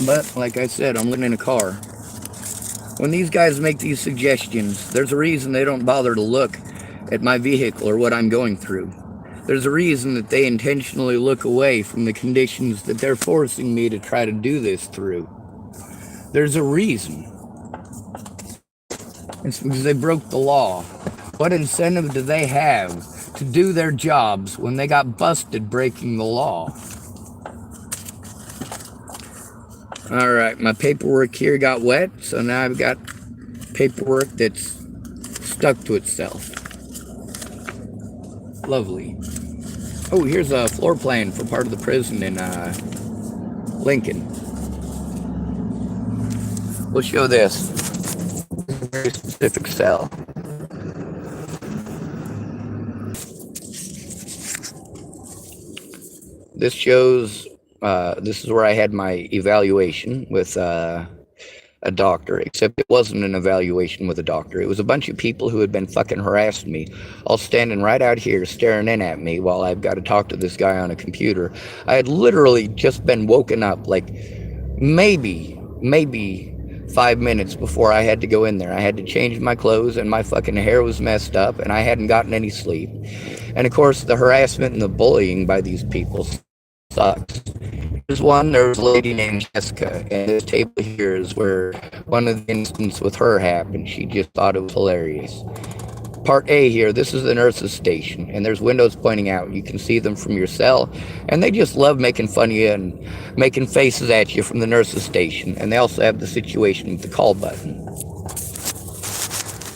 But like I said, I'm living in a car. When these guys make these suggestions, there's a reason they don't bother to look at my vehicle or what I'm going through. There's a reason that they intentionally look away from the conditions that they're forcing me to try to do this through. There's a reason. It's because they broke the law. What incentive do they have to do their jobs when they got busted breaking the law? Alright, my paperwork here got wet, so now I've got paperwork that's stuck to itself. Lovely. Oh, here's a floor plan for part of the prison in Lincoln. We'll show this. Very specific cell. This shows, this is where I had my evaluation with a doctor, except it wasn't an evaluation with a doctor. It was a bunch of people who had been fucking harassing me, all standing right out here staring in at me while I've got to talk to this guy on a computer. I had literally just been woken up like maybe 5 minutes before I had to go in there. I had to change my clothes and my fucking hair was messed up and I hadn't gotten any sleep. And of course, the harassment and the bullying by these people sucks. There's one, there was a lady named Jessica, and this table here is where one of the instances with her happened. She just thought it was hilarious. Part A here, this is the nurse's station, and there's windows pointing out. You can see them from your cell, and they just love making fun of you and making faces at you from the nurse's station. And they also have the situation with the call button.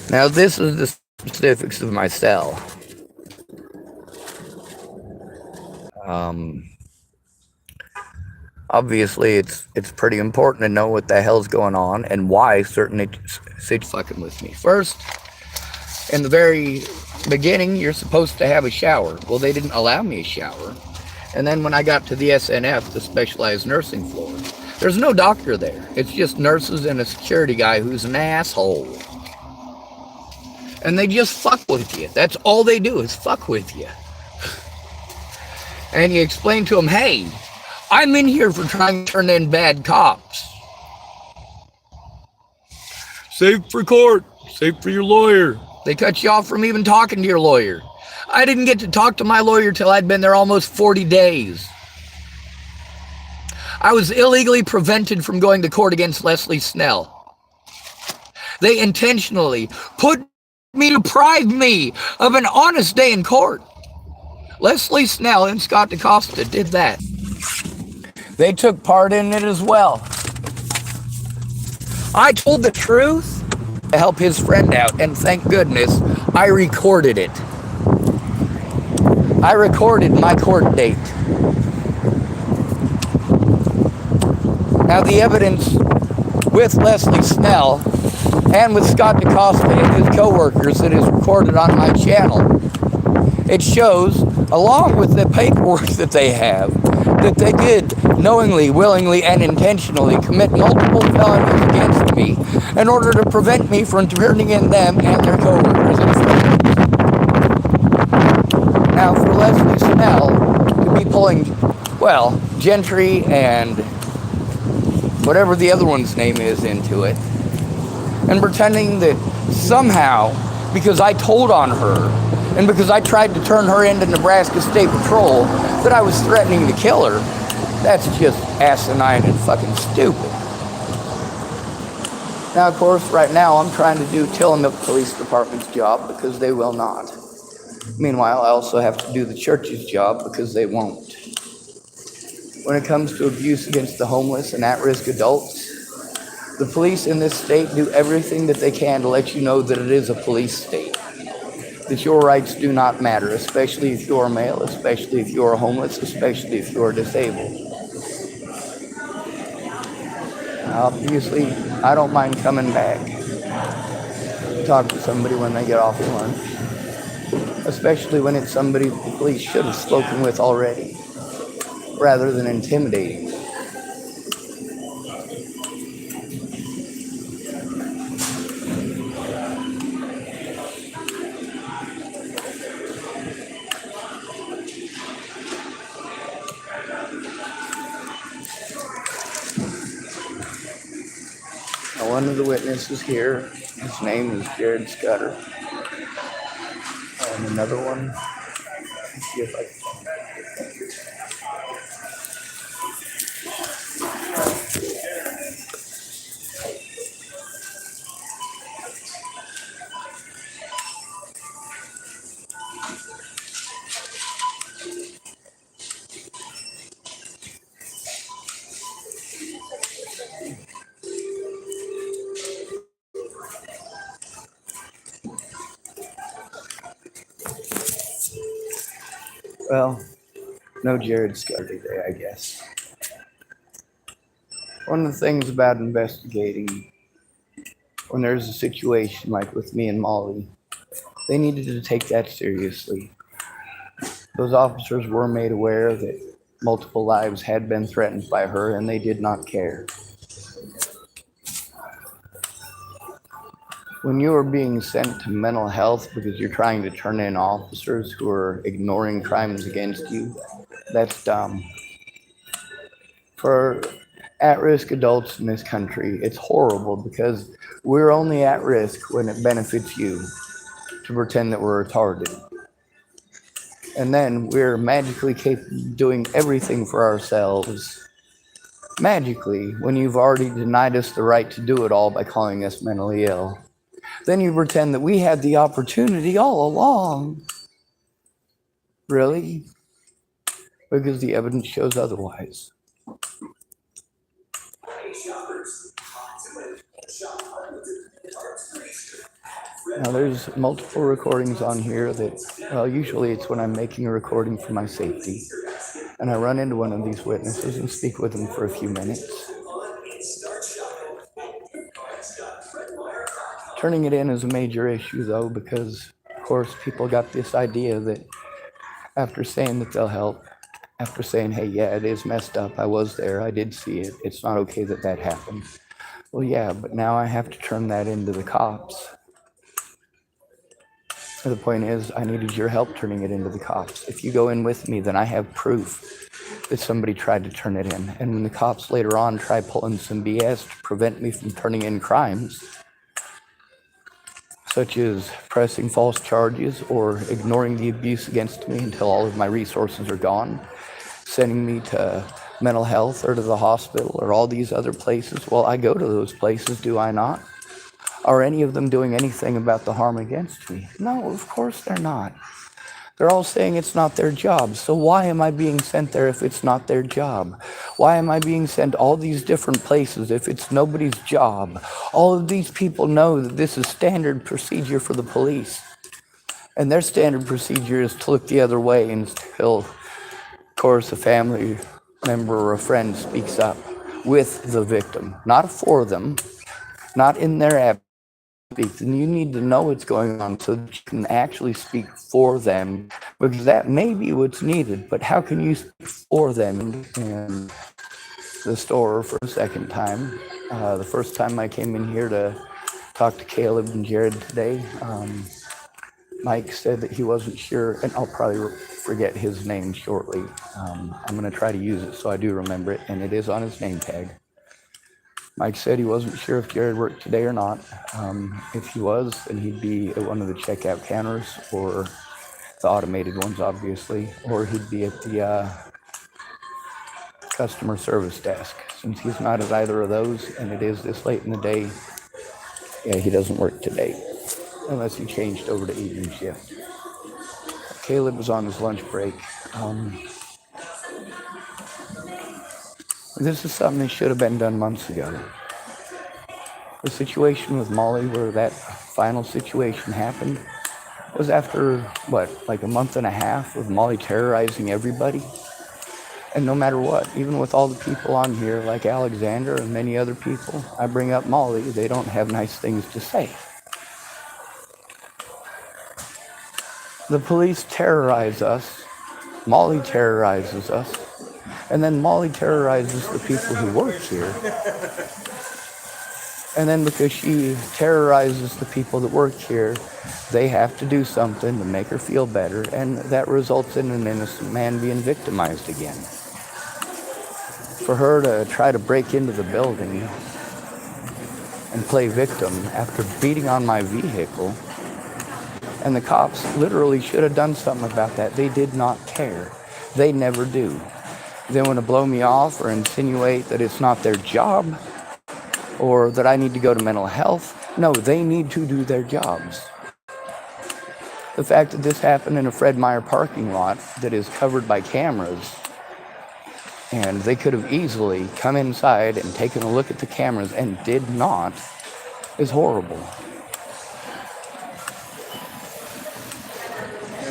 Now this is the specifics of my cell. Obviously, it's pretty important to know what the hell's going on and why certain situations fucking with me. First, in the very beginning, you're supposed to have a shower. Well, they didn't allow me a shower. And then when I got to the SNF, the specialized nursing floor, there's no doctor there. It's just nurses and a security guy who's an asshole. And they just fuck with you. That's all they do is fuck with you. And you explain to them, hey, I'm in here for trying to turn in bad cops. Safe for court. Safe for your lawyer. They cut you off from even talking to your lawyer. I didn't get to talk to my lawyer till I'd been there almost 40 days. I was illegally prevented from going to court against Leslie Snell. They intentionally deprived me of an honest day in court. Leslie Snell and Scott DaCosta did that. They took part in it as well. I told the truth to help his friend out, and thank goodness I recorded it. I recorded my court date. Now the evidence with Leslie Snell and with Scott DaCosta and his co-workers that is recorded on my channel, it shows, along with the paperwork that they have, that they did knowingly, willingly, and intentionally commit multiple felonies against me in order to prevent me from turning in them and their co-workers and friends. Now, for Leslie Snell to be pulling, well, Gentry and whatever the other one's name is into it, and pretending that somehow, because I told on her, and because I tried to turn her into Nebraska State Patrol, that I was threatening to kill her, that's just asinine and fucking stupid. Now, of course, right now I'm trying to do Tillamook Police Department's job because they will not. Meanwhile, I also have to do the church's job because they won't. When it comes to abuse against the homeless and at-risk adults, the police in this state do everything that they can to let you know that it is a police state. That your rights do not matter, especially if you're male, especially if you're homeless, especially if you're disabled. Obviously, I don't mind coming back to talk to somebody when they get off lunch, especially when it's somebody the police should have spoken with already, rather than intimidating them. one of the witnesses here, his name is Jared Scudder. And another one, let's see if I can. Well, no Jared Scudder today, I guess. One of the things about investigating, when there's a situation like with me and Molly, they needed to take that seriously. Those officers were made aware that multiple lives had been threatened by her, and they did not care. When you are being sent to mental health because you're trying to turn in officers who are ignoring crimes against you, that's dumb. For at-risk adults in this country, it's horrible because we're only at risk when it benefits you to pretend that we're retarded. And then we're magically capable of doing everything for ourselves, magically, when you've already denied us the right to do it all by calling us mentally ill. Then you pretend that we had the opportunity all along. Really? Because the evidence shows otherwise. Now there's multiple recordings on here that, well, usually it's when I'm making a recording for my safety. And I run into one of these witnesses and speak with them for a few minutes. Turning it in is a major issue, though, because, of course, people got this idea that after saying that they'll help, after saying, hey, yeah, it is messed up, I was there, I did see it, it's not okay that that happened. Well, yeah, but now I have to turn that into the cops. The point is, I needed your help turning it into the cops. If you go in with me, then I have proof that somebody tried to turn it in. And when the cops later on try pulling some BS to prevent me from turning in crimes, such as pressing false charges or ignoring the abuse against me until all of my resources are gone, sending me to mental health or to the hospital or all these other places, well, I go to those places, do I not? Are any of them doing anything about the harm against me? No, of course they're not. They're all saying it's not their job. So why am I being sent there if it's not their job? Why am I being sent all these different places if it's nobody's job? All of these people know that this is standard procedure for the police. And their standard procedure is to look the other way until, of course, a family member or a friend speaks up with the victim, not for them, not in their absence. And you need to know what's going on so that you can actually speak for them, because that may be what's needed. But how can you speak for them in the store for a second time? The first time I came in here to talk to Caleb and Jared today, Mike said that he wasn't sure, and I'll probably forget his name shortly. I'm going to try to use it so I do remember it, and it is on his name tag. Mike said he wasn't sure if Jared worked today or not. If he was, then he'd be at one of the checkout counters, or the automated ones, obviously, or he'd be at the customer service desk. Since he's not at either of those, and it is this late in the day, yeah, he doesn't work today, unless he changed over to evening shift. Caleb was on his lunch break. This is something that should have been done months ago. The situation with Molly, where that final situation happened, was after, like a month and a half of Molly terrorizing everybody. And no matter what, even with all the people on here, like Alexander and many other people, I bring up Molly, they don't have nice things to say. The police terrorize us, Molly terrorizes us, and then Molly terrorizes the people who work here. And then because she terrorizes the people that work here, they have to do something to make her feel better, and that results in an innocent man being victimized again. For her to try to break into the building and play victim after beating on my vehicle. And the cops literally should have done something about that. They did not care. They never do. They want to blow me off or insinuate that it's not their job or that I need to go to mental health. No, they need to do their jobs. The fact that this happened in a Fred Meyer parking lot that is covered by cameras, and they could have easily come inside and taken a look at the cameras and did not, is horrible.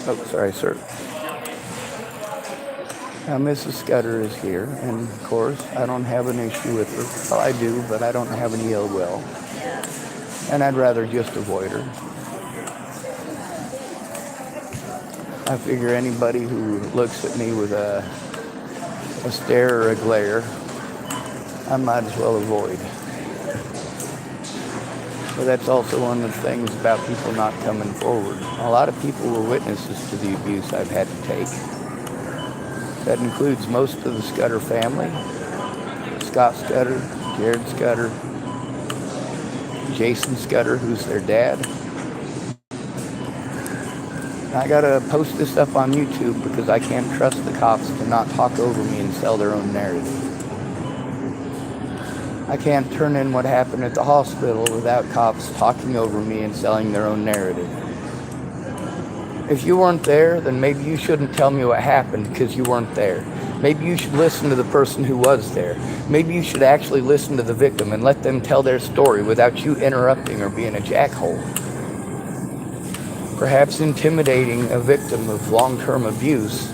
Oh, sorry, sir. Now, Mrs. Scudder is here, and of course, I don't have an issue with her. Well, I do, but I don't have any ill will. And I'd rather just avoid her. I figure anybody who looks at me with a stare or a glare, I might as well avoid. But that's also one of the things about people not coming forward. A lot of people were witnesses to the abuse I've had to take. That includes most of the Scudder family, Scott Scudder, Jared Scudder, Jason Scudder, who's their dad. I gotta post this up on YouTube because I can't trust the cops to not talk over me and sell their own narrative. I can't turn in what happened at the hospital without cops talking over me and selling their own narrative. If you weren't there, then maybe you shouldn't tell me what happened because you weren't there. Maybe you should listen to the person who was there. Maybe you should actually listen to the victim and let them tell their story without you interrupting or being a jackhole. Perhaps intimidating a victim of long-term abuse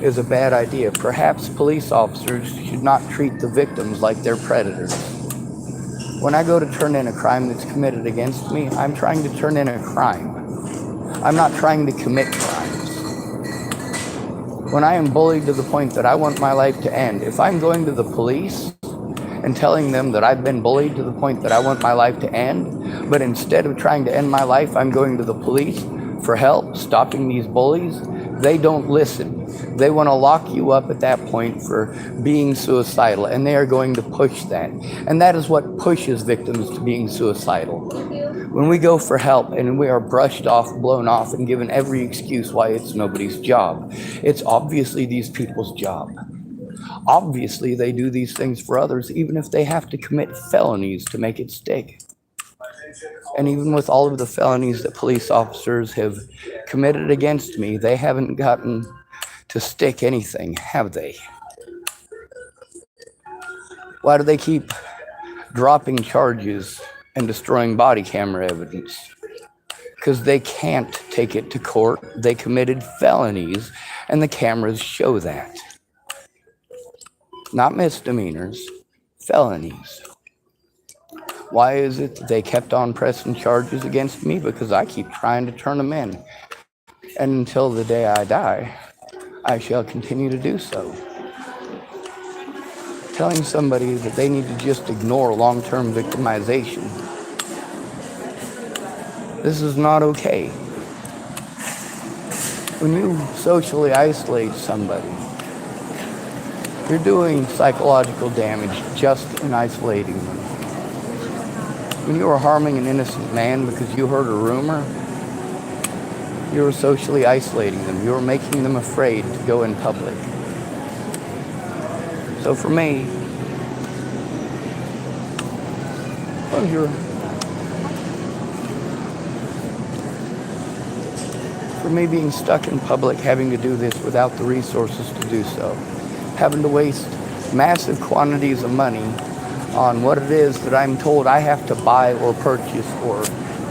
is a bad idea. Perhaps police officers should not treat the victims like they're predators. When I go to turn in a crime that's committed against me, I'm trying to turn in a crime. I'm not trying to commit crimes. When I am bullied to the point that I want my life to end, if I'm going to the police and telling them that I've been bullied to the point that I want my life to end, but instead of trying to end my life, I'm going to the police for help stopping these bullies, they don't listen. They want to lock you up at that point for being suicidal, and they are going to push that. And that is what pushes victims to being suicidal. When we go for help and we are brushed off, blown off, and given every excuse why it's nobody's job, it's obviously these people's job. Obviously, they do these things for others, even if they have to commit felonies to make it stick. And even with all of the felonies that police officers have committed against me, they haven't gotten to stick anything, have they? Why do they keep dropping charges and destroying body camera evidence? Because they can't take it to court. They committed felonies, and the cameras show that. Not misdemeanors, felonies. Why is it that they kept on pressing charges against me? Because I keep trying to turn them in. And until the day I die, I shall continue to do so. Telling somebody that they need to just ignore long-term victimization. This is not okay. When you socially isolate somebody, you're doing psychological damage just in isolating them. When you are harming an innocent man because you heard a rumor, you are socially isolating them. You are making them afraid to go in public. So for me, being stuck in public, having to do this without the resources to do so, having to waste massive quantities of money on what it is that I'm told I have to buy or purchase or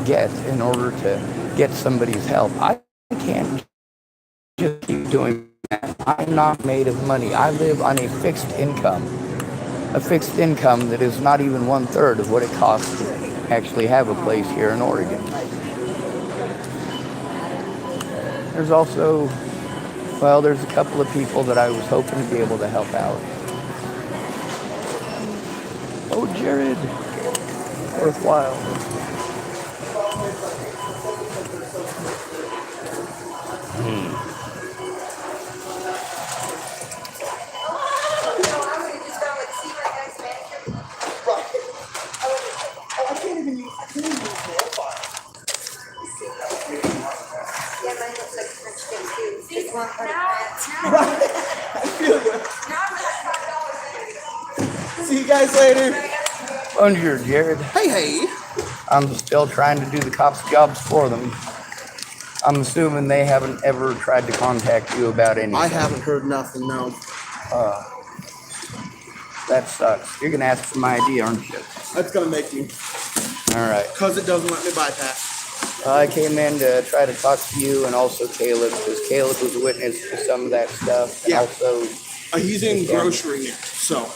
get in order to get somebody's help. I can't just keep doing that. I'm not made of money. I live on a fixed income that is not even 1/3 of what it costs to actually have a place here in Oregon. There's also, there's a couple of people that I was hoping to be able to help out. Oh, Jared, worthwhile. you guys later. Bonjour, Jared. Hey. I'm still trying to do the cops' jobs for them. I'm assuming they haven't ever tried to contact you about anything. I haven't heard nothing, no. That sucks. You're gonna ask for my ID, aren't you? That's gonna make me. All right. Because it doesn't let me bypass. I came in to try to talk to you and also Caleb, because Caleb was a witness to some of that stuff. Yeah. And also, he's in grocery now, so.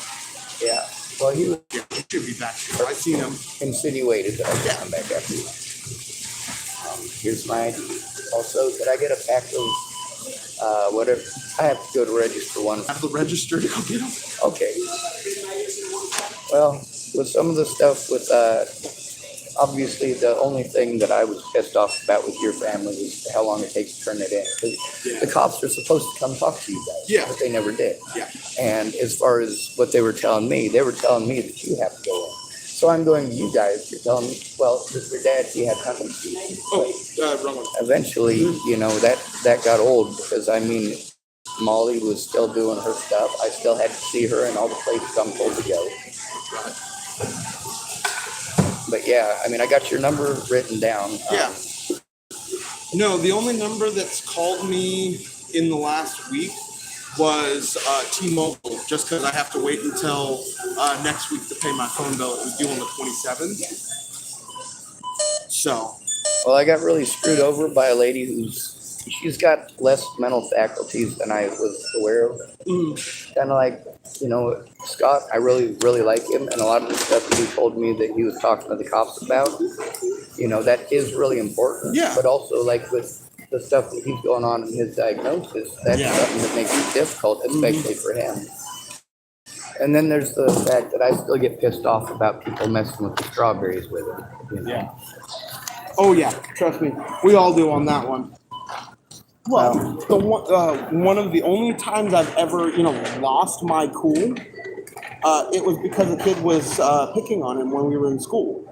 Yeah. Well, he was. Yeah, he should be back here. I seen him. Insinuated that I would come back after you. Here's my ID. Also, could I get a pack of whatever? I have to go to register one. Have the register to go get him. Okay. Well, with some of the stuff with obviously the only thing that I was pissed off about with your family was how long it takes to turn it in. The cops are supposed to come talk to you guys. Yeah. But they never did. Yeah. And as far as what they were telling me that you have to go in. So I'm going to you guys. You're telling me, well, with your dad, he had hunting season. Wrong one. Eventually, you know, that got old because, I mean, Molly was still doing her stuff. I still had to see her in all the places I'm told to go. But yeah, I mean, I got your number written down. Yeah. No, the only number that's called me in the last week was T-Mobile, just because I have to wait until next week to pay my phone bill. It was due on the 27th. So. Well, I got really screwed over by a lady she's got less mental faculties than I was aware of. Kind of like, you know, Scott, I really, really like him. And a lot of the stuff that he told me that he was talking to the cops about, you know, that is really important. Yeah. But also, like, with the stuff that he's going on in his diagnosis, that's something that makes it difficult, especially for him. And then there's the fact that I still get pissed off about people messing with the strawberries with it. You know? Yeah. Oh, yeah. Trust me. We all do on that one. Well, the one of the only times I've ever, lost my cool, it was because a kid was picking on him when we were in school.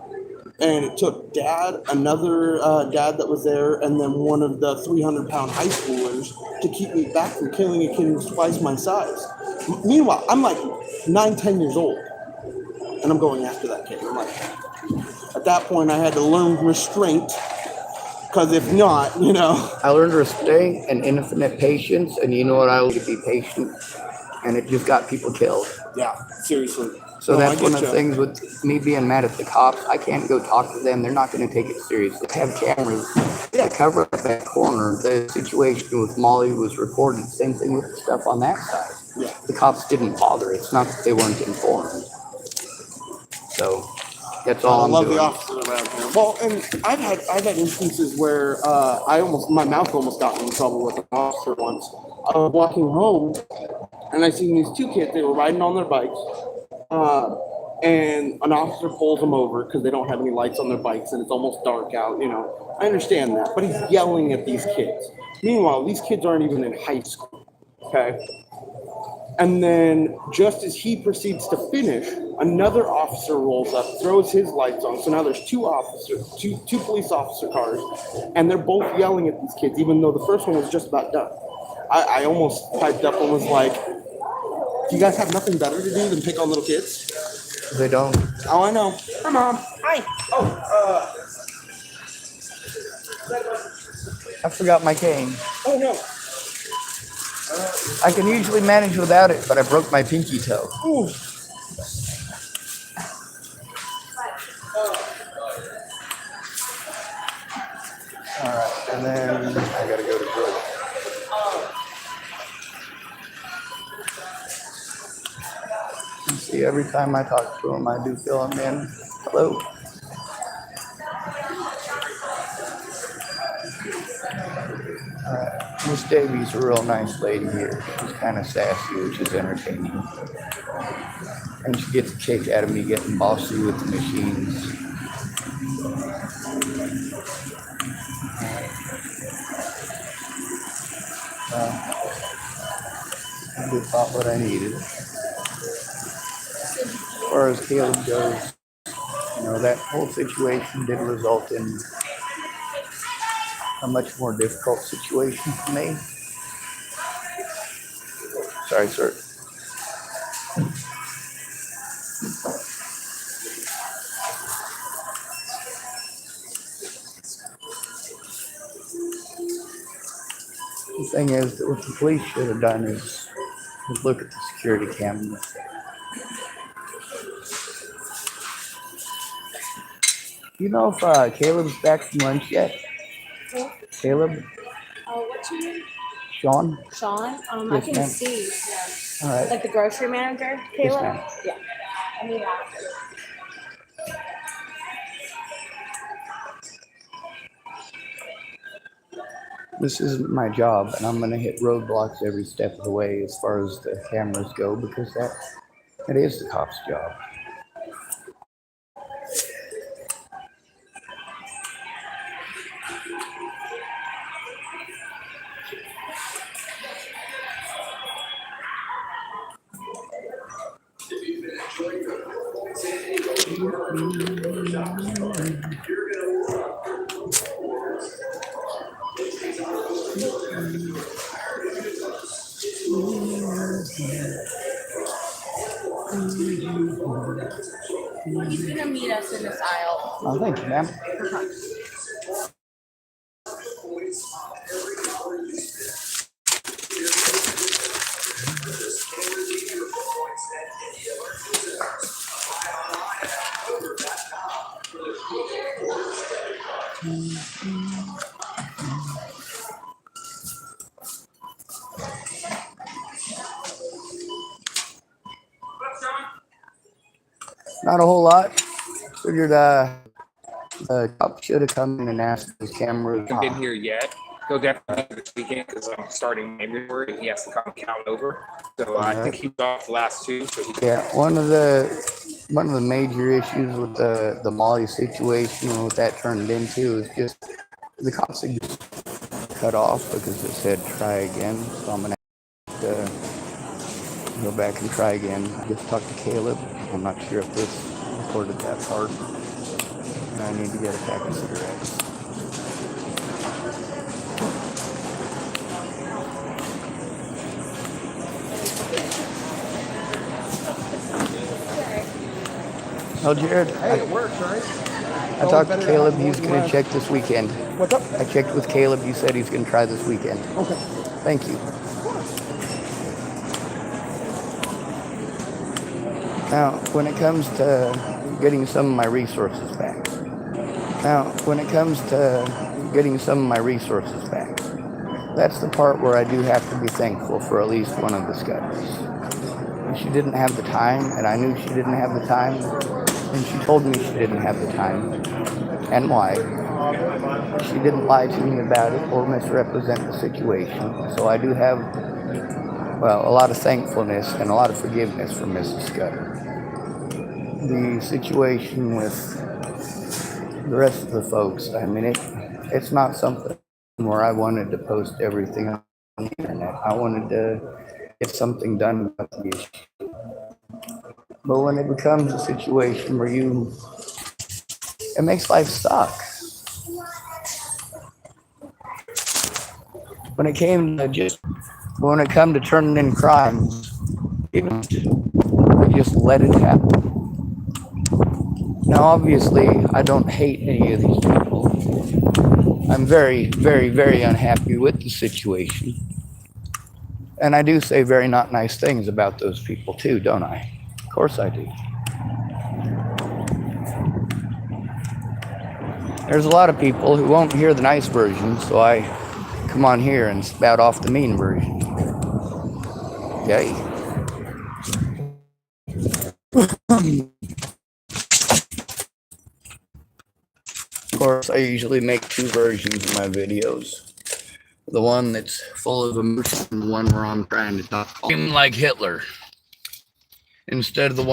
And it took Dad, another dad that was there, and then one of the 300-pound high schoolers to keep me back from killing a kid who's twice my size. Meanwhile, I'm like 9, 10 years old, and I'm going after that kid. I'm like, at that point, I had to learn restraint. Because if not, I learned restraint and infinite patience, and you know what? I learned to be patient, and it just got people killed. Yeah, seriously. So that's one of the things with me being mad at the cops. I can't go talk to them. They're not going to take it seriously. They have cameras that cover up that corner. The situation with Molly was recorded. Same thing with the stuff on that side. Yeah. The cops didn't bother. It's not that they weren't informed. So that's all I'm doing. I love the officers around here. Well, and I've had instances where my mouth almost got me in trouble with an officer once. I was walking home, and I seen these two kids. They were riding on their bikes, and an officer pulls them over because they don't have any lights on their bikes, and it's almost dark out. I understand that, but he's yelling at these kids. Meanwhile, these kids aren't even in high school. Okay. And then just as he proceeds to finish, another officer rolls up, throws his lights on. So now there's two police officer cars, and they're both yelling at these kids, even though the first one was just about done. I almost piped up and was like, do you guys have nothing better to do than pick on little kids? They don't. Oh, I know. Hi, Mom. Hi. Oh, I forgot my cane. Oh, no. I can usually manage without it, but I broke my pinky toe. Ooh. All right, and then I gotta go to work. You see, every time I talk to him, I do feel him in. Hello. Miss Davies a real nice lady here. She's kind of sassy, which is entertaining. And she gets a kick out of me getting bossy with the machines. I just thought what I needed. As far as Caleb goes, that whole situation did result in a much more difficult situation for me. Sorry, sir. The thing is, what the police should have done is look at the security camera. You know if Caleb's back from lunch yet? Who? Caleb? What's your name? Sean? Sean? I Yes, can ma'am. see. Yeah. All right. Like the grocery manager, Yes, Caleb? ma'am. Yeah. I mean, This isn't my job, and I'm going to hit roadblocks every step of the way as far as the cameras go, because that is the cop's job. he's gonna meet us in this aisle. Oh, thank you, ma'am. Not a whole lot. Figured the cop should have come in and asked his camera. Haven't been here yet. He'll definitely be this weekend because I'm starting February and he has to come count over. So I think he was off the last two. So Yeah, one of the major issues with the Molly situation and what that turned into is just the cops had just cut off because it said try again. So I'm gonna have to go back and try again. I just talked to Caleb. I'm not sure if this recorded that part. And I need to get a pack of cigarettes. Well, Jared, Hey, it works, right? I talked to Caleb. He's going to check this weekend. What's up? I checked with Caleb. He said he's going to try this weekend. Okay. Thank you. Now, when it comes to getting some of my resources back. That's the part where I do have to be thankful for at least one of the scutters. She didn't have the time, and I knew she didn't have the time, and she told me she didn't have the time, and why. She didn't lie to me about it or misrepresent the situation, so I do have, well, a lot of thankfulness and a lot of forgiveness for Mrs. Scudder. The situation with the rest of the folks, I mean, it's not something where I wanted to post everything on the internet. I wanted to get something done about the issue. But when it becomes a situation where it makes life suck. When it come to turning in crimes, I just let it happen. Now, obviously, I don't hate any of these people. I'm very, very, very unhappy with the situation. And I do say very not nice things about those people too, don't I? Of course I do. There's a lot of people who won't hear the nice version, so I come on here and spout off the mean version. Yay. Of course, I usually make two versions of my videos. The one that's full of emotion and the one where I'm trying to talk like Hitler. Instead of the one